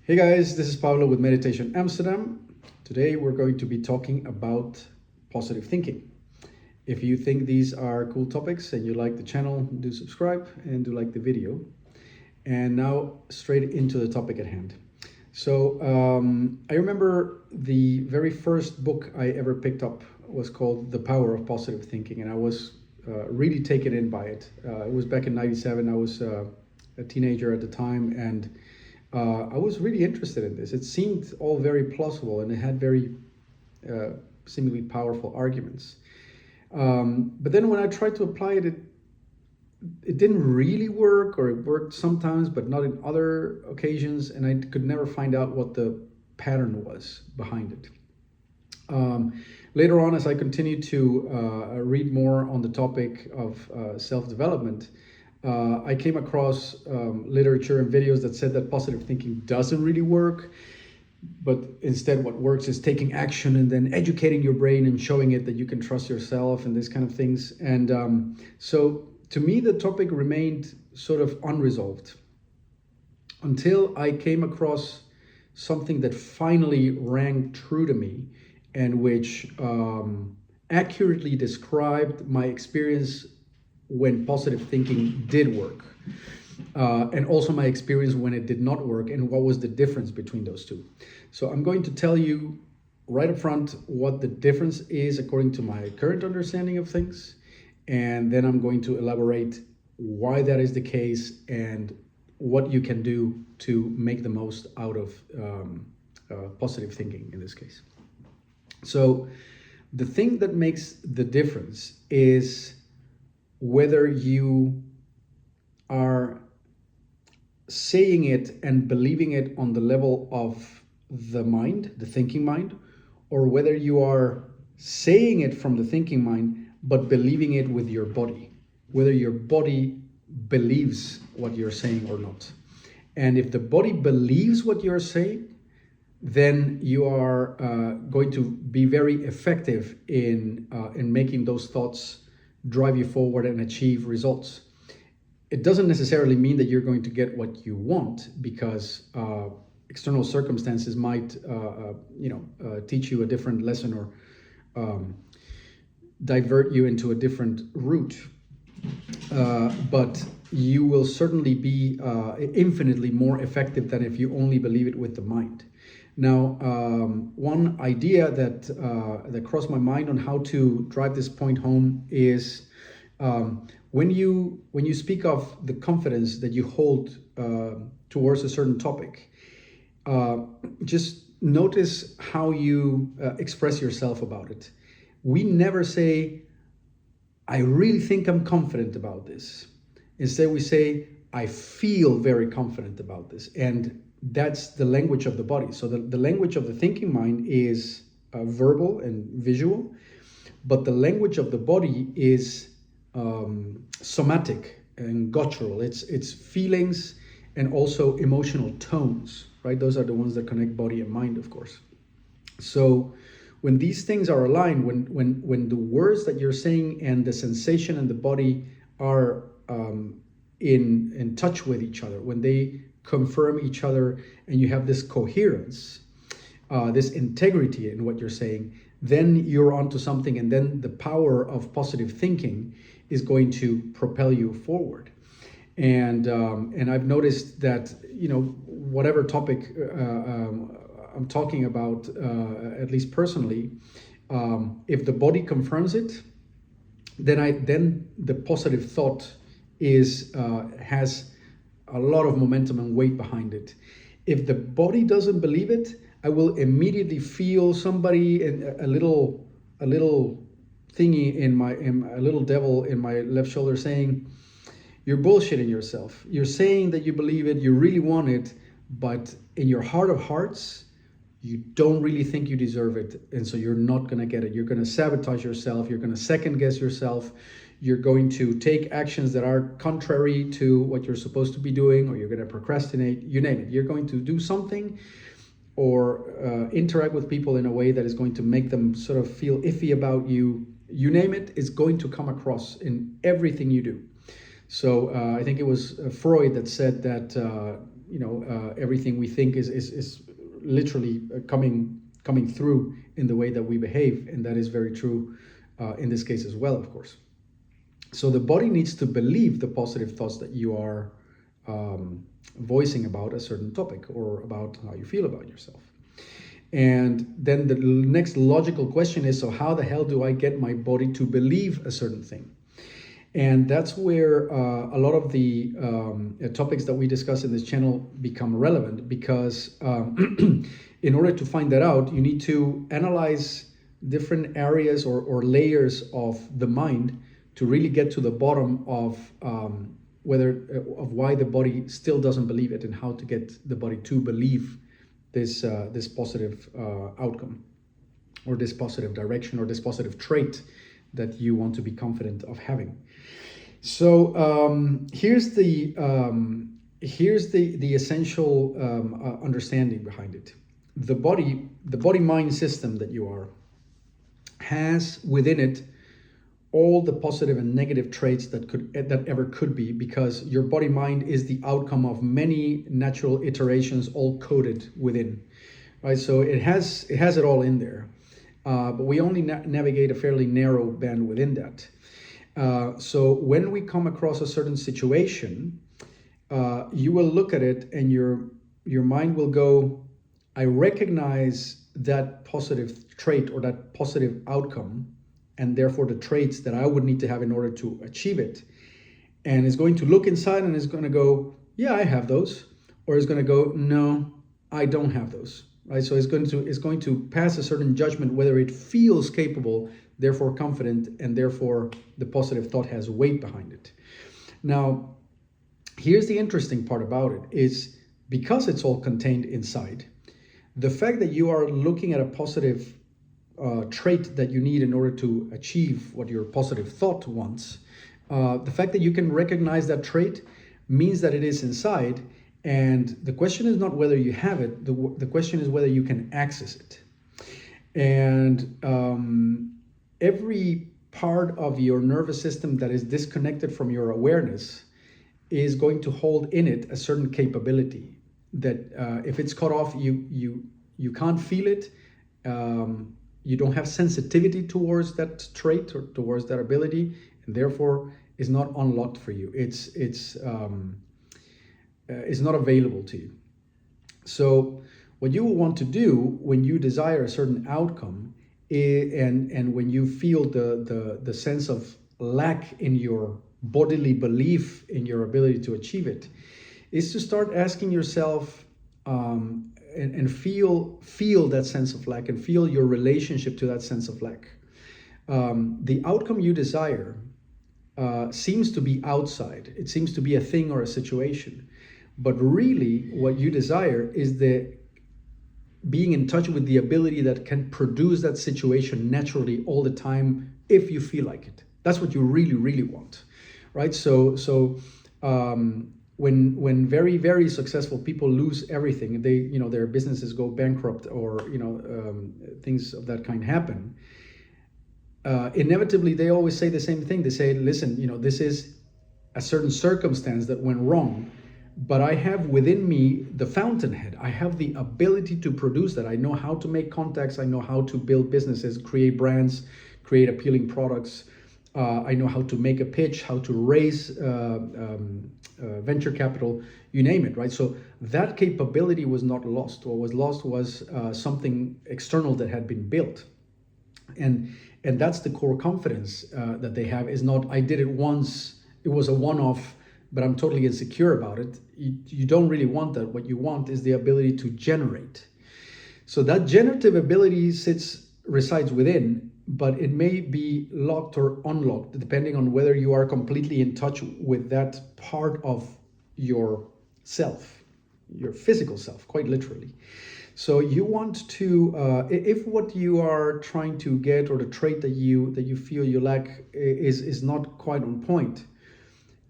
Hey guys, this is Pablo with Meditation Amsterdam. Today we're going to be talking about positive thinking. If you think these are cool topics and you like the channel, do subscribe and do like the video. And now straight into the topic at hand. So I remember the very first book I ever picked up was called The Power of Positive Thinking, and I was really taken in by it. It was back in '97. I was a teenager at the time, and I was really interested in this. It seemed all very plausible, and it had very seemingly powerful arguments. But then when I tried to apply it, it didn't really work, or it worked sometimes, but not in other occasions, and I could never find out what the pattern was behind it. Later on, as I continued to read more on the topic of self-development, I came across literature and videos that said that positive thinking doesn't really work, but instead what works is taking action and then educating your brain and showing it that you can trust yourself and this kind of things. And so to me, the topic remained sort of unresolved until I came across something that finally rang true to me and which accurately described my experience when positive thinking did work, and also my experience when it did not work and what was the difference between those two. So I'm going to tell you right up front what the difference is according to my current understanding of things, and then I'm going to elaborate why that is the case and what you can do to make the most out of positive thinking in this case. So the thing that makes the difference is whether you are saying it and believing it on the level of the mind, the thinking mind, or whether you are saying it from the thinking mind, but believing it with your body, whether your body believes what you're saying or not. And if the body believes what you're saying, then you are going to be very effective in making those thoughts drive you forward and achieve results. It doesn't necessarily mean that you're going to get what you want, because external circumstances might teach you a different lesson or divert you into a different route. But you will certainly be infinitely more effective than if you only believe it with the mind. Now, one idea that crossed my mind on how to drive this point home is when you speak of the confidence that you hold towards a certain topic, just notice how you express yourself about it. We never say, "I really think I'm confident about this." Instead, we say, "I feel very confident about this." And that's the language of the body. So the language of the thinking mind is verbal and visual, but the language of the body is somatic and guttural. It's feelings and also emotional tones, right? Those are the ones that connect body and mind, of course. So when these things are aligned, when the words that you're saying and the sensation and the body are in touch with each other, when they confirm each other and you have this coherence, this integrity in what you're saying, then you're onto something, and then the power of positive thinking is going to propel you forward. And I've noticed that, whatever topic I'm talking about, at least personally, if the body confirms it, then the positive thought has a lot of momentum and weight behind it. If the body doesn't believe it, I will immediately feel somebody, a little thingy a little devil in my left shoulder saying, "You're bullshitting yourself. You're saying that you believe it, you really want it, but in your heart of hearts, you don't really think you deserve it, and so you're not going to get it. You're going to sabotage yourself. You're going to second guess yourself. You're going to take actions that are contrary to what you're supposed to be doing, or you're going to procrastinate, you name it. You're going to do something or interact with people in a way that is going to make them sort of feel iffy about you. You name it, it's going to come across in everything you do." So I think it was Freud that said that everything we think is literally coming through in the way that we behave, and that is very true in this case as well, of course. So the body needs to believe the positive thoughts that you are voicing about a certain topic or about how you feel about yourself. And then the next logical question is, so how the hell do I get my body to believe a certain thing? And that's where a lot of the topics that we discuss in this channel become relevant, because in order to find that out, you need to analyze different areas or layers of the mind to really get to the bottom of why the body still doesn't believe it, and how to get the body to believe this positive outcome, or this positive direction, or this positive trait that you want to be confident of having. So here's the essential understanding behind it. The body mind system that you are has within it all the positive and negative traits that ever could be, because your body mind is the outcome of many natural iterations all coded within, right? So it has it all in there, but we only navigate a fairly narrow band within that. So when we come across a certain situation, you will look at it and your mind will go, I recognize that positive trait or that positive outcome, and therefore the traits that I would need to have in order to achieve it. And it's going to look inside and it's going to go, yeah, I have those. Or it's going to go, no, I don't have those. Right? So it's going to pass a certain judgment whether it feels capable, therefore confident, and therefore the positive thought has weight behind it. Now, here's the interesting part about it is, because it's all contained inside, the fact that you are looking at a positive trait that you need in order to achieve what your positive thought wants, the fact that you can recognize that trait means that it is inside, and the question is not whether you have it, the question is whether you can access it. And every part of your nervous system that is disconnected from your awareness is going to hold in it a certain capability that if it's cut off, you can't feel it. You don't have sensitivity towards that trait or towards that ability, and therefore is not unlocked for you. It's not available to you. So what you will want to do when you desire a certain outcome, and when you feel the sense of lack in your bodily belief in your ability to achieve it, is to start asking yourself and feel that sense of lack, and feel your relationship to that sense of lack. The outcome you desire seems to be outside. It seems to be a thing or a situation. But really, what you desire is the being in touch with the ability that can produce that situation naturally all the time if you feel like it. That's what you really, really want, right? So when very, very successful people lose everything, their businesses go bankrupt, or things of that kind happen, inevitably they always say the same thing. They say, listen, this is a certain circumstance that went wrong, but I have within me the fountainhead. I have the ability to produce that. I know how to make contacts. I know how to build businesses, create brands, create appealing products. I know how to make a pitch, how to raise venture capital, you name it, right? So that capability was not lost. What was lost was something external that had been built. And that's the core confidence that they have, is not, I did it once, it was a one-off, but I'm totally insecure about it. You don't really want that. What you want is the ability to generate. So that generative ability resides within, but it may be locked or unlocked depending on whether you are completely in touch with that part of your self, your physical self, quite literally. So you want to, if what you are trying to get, or the trait that you feel you lack is not quite on point,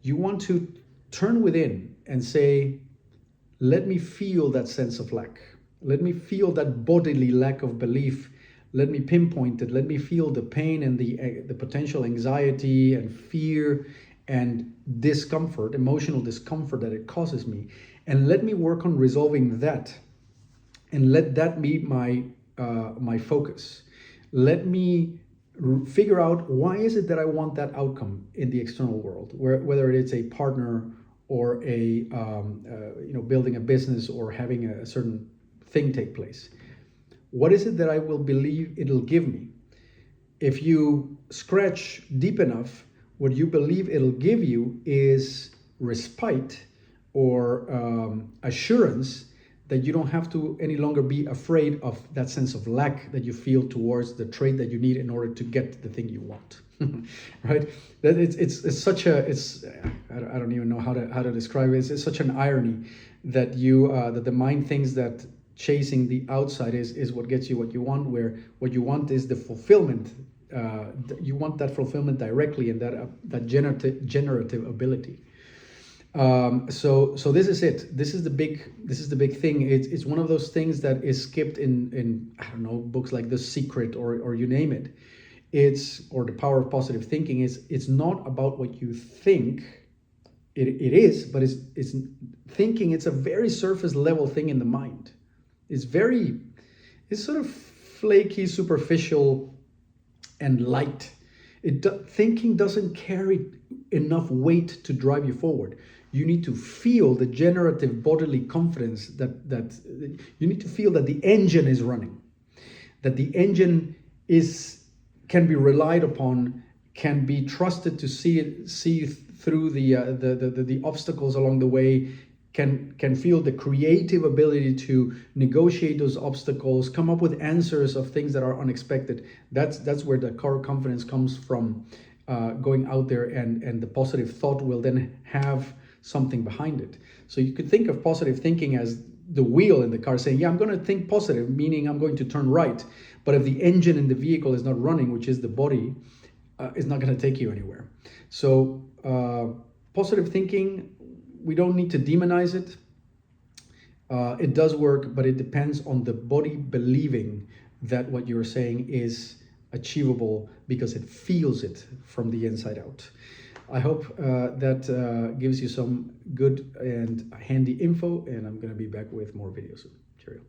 you want to turn within and say, let me feel that sense of lack. Let me feel that bodily lack of belief. Let me pinpoint it. Let me feel the pain and the potential anxiety and fear and discomfort, emotional discomfort that it causes me. and let me work on resolving that, and let that be my focus. Let me figure out why is it that I want that outcome in the external world, whether it's a partner or a building a business or having a certain thing take place. What is it that I will believe it'll give me? If you scratch deep enough, what you believe it'll give you is respite or assurance that you don't have to any longer be afraid of that sense of lack that you feel towards the trait that you need in order to get the thing you want. Right? That it's such a I don't even know how to describe it. It's such an irony that that the mind thinks that chasing the outside is what gets you what you want, where what you want is the fulfillment. You want that fulfillment directly, and that generative ability. So this is it. This is the big thing. It's one of those things that is skipped in I don't know, books like The Secret or you name it. Or The Power of Positive Thinking. It's not about what you think. It is, but it's thinking. It's a very surface level thing in the mind. It's sort of flaky, superficial, and light. Thinking doesn't carry enough weight to drive you forward. You need to feel the generative bodily confidence that you need to feel that the engine is running, that the engine can be relied upon, can be trusted to see through the obstacles along the way, can feel the creative ability to negotiate those obstacles, come up with answers of things that are unexpected. That's where the core confidence comes from, going out there, and the positive thought will then have something behind it. So you could think of positive thinking as the wheel in the car saying, yeah, I'm going to think positive, meaning I'm going to turn right. But if the engine in the vehicle is not running, which is the body, it's not going to take you anywhere. So positive thinking, we don't need to demonize it. It does work, but it depends on the body believing that what you're saying is achievable because it feels it from the inside out. I hope that gives you some good and handy info, and I'm going to be back with more videos soon. Cheerio.